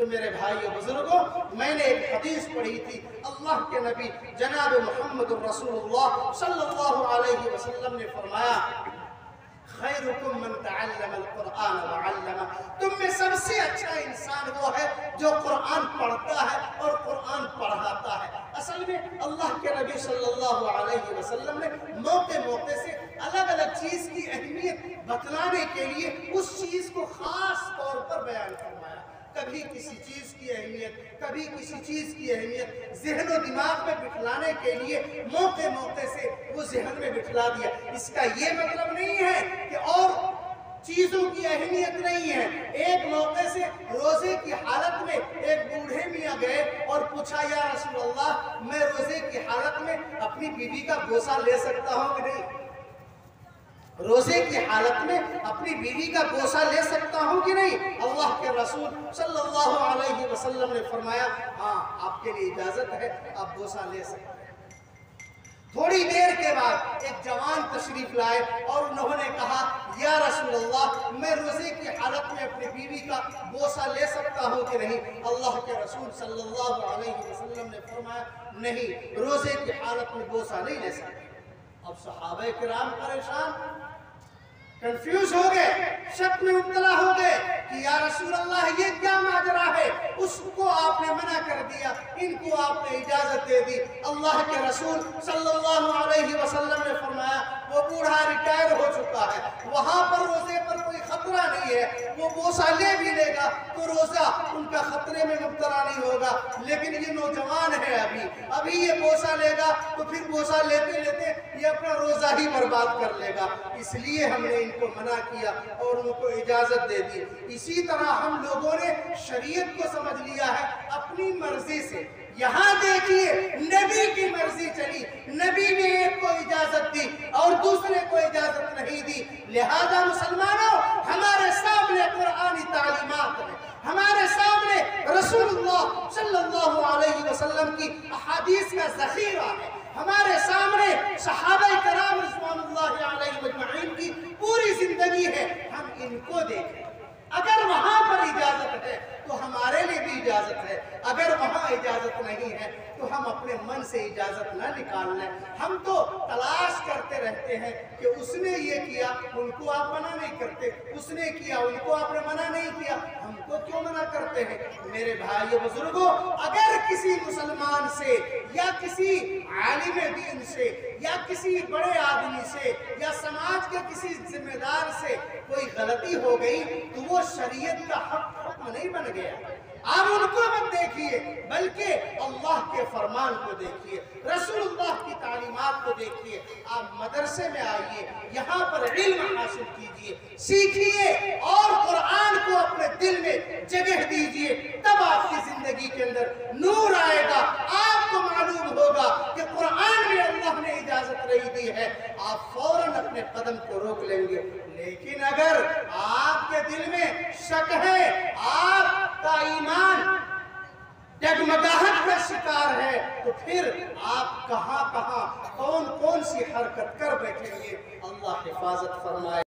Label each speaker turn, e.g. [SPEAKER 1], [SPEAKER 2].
[SPEAKER 1] تو میرے بھائی و بزرگوں، میں نے ایک حدیث پڑھی تھی، اللہ کے نبی جناب محمد رسول اللہ صلی اللہ علیہ وسلم نے فرمایا، خیرکم من تعلم القرآن وعلمہ، تم میں سب سے اچھا انسان وہ ہے جو قرآن پڑھتا ہے اور قرآن پڑھاتا ہے۔ اصل میں اللہ کے نبی صلی اللہ علیہ وسلم نے موقع سے الگ الگ چیز کی اہمیت بتلانے کے لیے اس چیز کو خاص طور پر بیان فرمایا۔ کبھی کسی چیز کی اہمیت، کبھی کسی چیز کی اہمیت ذہن و دماغ میں بٹھلانے کے لیے موقع سے وہ ذہن میں بٹھلا دیا۔ اس کا یہ مطلب نہیں ہے کہ اور چیزوں کی اہمیت نہیں ہے۔ ایک موقع سے روزے کی حالت میں ایک بوڑھے میاں گئے اور پوچھا، یا رسول اللہ، میں روزے کی حالت میں اپنی بیوی کا بوسہ لے سکتا ہوں کہ نہیں؟ روزے کی حالت میں اپنی بیوی کا بوسہ لے سکتا ہوں کہ نہیں؟ اللہ کے رسول صلی اللہ علیہ وسلم نے فرمایا، ہاں آپ کے لیے اجازت ہے، آپ بوسہ لے سکتے ہیں۔ تھوڑی دیر کے بعد ایک جوان تشریف لائے اور انہوں نے کہا، یا رسول اللہ، میں روزے کی حالت میں اپنی بیوی کا بوسہ لے سکتا ہوں کہ نہیں؟ اللہ کے رسول صلی اللہ علیہ وسلم نے فرمایا، نہیں، روزے کی حالت میں بوسہ نہیں لے سکتے۔ اب صحابہ کرام پریشان، کنفیوز ہو گئے، شک میں مبتلا ہو گئے کہ یا رسول اللہ یہ کیا ماجرا ہے؟ اس کو آپ نے منع کر دیا، ان کو آپ نے اجازت دے دی۔ اللہ کے رسول صلی اللہ علیہ وسلم نے فرمایا، وہ بوڑھا ریٹائر ہو چکا ہے، وہاں پر روزے پر کوئی خطرہ نہیں ہے، وہ بوسہ لے بھی لے گا تو روزہ ان کا خطرے میں مبتلا نہیں ہوگا، لیکن یہ نوجوان ہے، ابھی یہ بوسہ لے گا تو پھر بوسہ لیتے لیتے یہ اپنا روزہ ہی برباد کر لے گا، اس لیے ہم نے ان کو منع کیا اور ان کو اجازت دے دی۔ اسی طرح ہم لوگوں نے شریعت کو سمجھ لیا ہے اپنی مرضی سے۔ یہاں دیکھیے، نبی کی مرضی چلی، نبی نے ایک کو اجازت دی اور دوسرے کو اجازت نہیں دی۔ لہذا مسلمانوں، ہمارے سامنے قرآنی تعلیمات ہیں، ہمارے سامنے رسول اللہ صلی اللہ علیہ وسلم کی احادیث کا ذخیرہ ہے، ہمارے سامنے صحابہ کرام رضوان اللہ علیہ مجمعین کی پوری زندگی ہے، ہم ان کو دیکھیں۔ اگر وہاں پر اجازت ہے تو ہمارے لیے بھی اجازت ہے، اگر وہاں اجازت نہیں ہے تو ہم اپنے من سے اجازت نہ نکال لیں۔ ہم تو تلاش کرتے رہتے ہیں کہ اس نے یہ کیا، ان کو آپ منع نہیں کرتے، اس نے کیا، ان کو آپ نے منع نہیں کیا، ہم کو کیوں منع کرتے ہیں؟ میرے بھائی بزرگوں، اگر کسی مسلمان سے یا کسی عالم دین سے یا کسی بڑے آدمی سے یا سماج کے کسی ذمہ دار سے کوئی غلطی ہو گئی تو وہ شریعت کا حکم نہیں بن گیا۔ آپ ان کو مت دیکھیے، بلکہ اللہ کے فرمان کو دیکھیے، رسول اللہ کی تعلیمات کو دیکھیے۔ آپ مدرسے میں آئیے، یہاں پر علم حاصل کیجئے، سیکھیے اور قرآن کو اپنے دل میں جگہ دیجئے، تب آپ کی زندگی کے اندر نور آئے گا۔ آپ کو معلوم ہوگا کہ قرآن میں اللہ نے اجازت نہیں دی ہے، آپ فوراً اپنے قدم کو روک لیں گے۔ لیکن اگر آپ کے دل میں شک ہے، آپ کا ایمان ڈگمگاہٹ کا شکار ہے، تو پھر آپ کہاں کون سی حرکت کر بیٹھیں گے۔ اللہ حفاظت فرمائے۔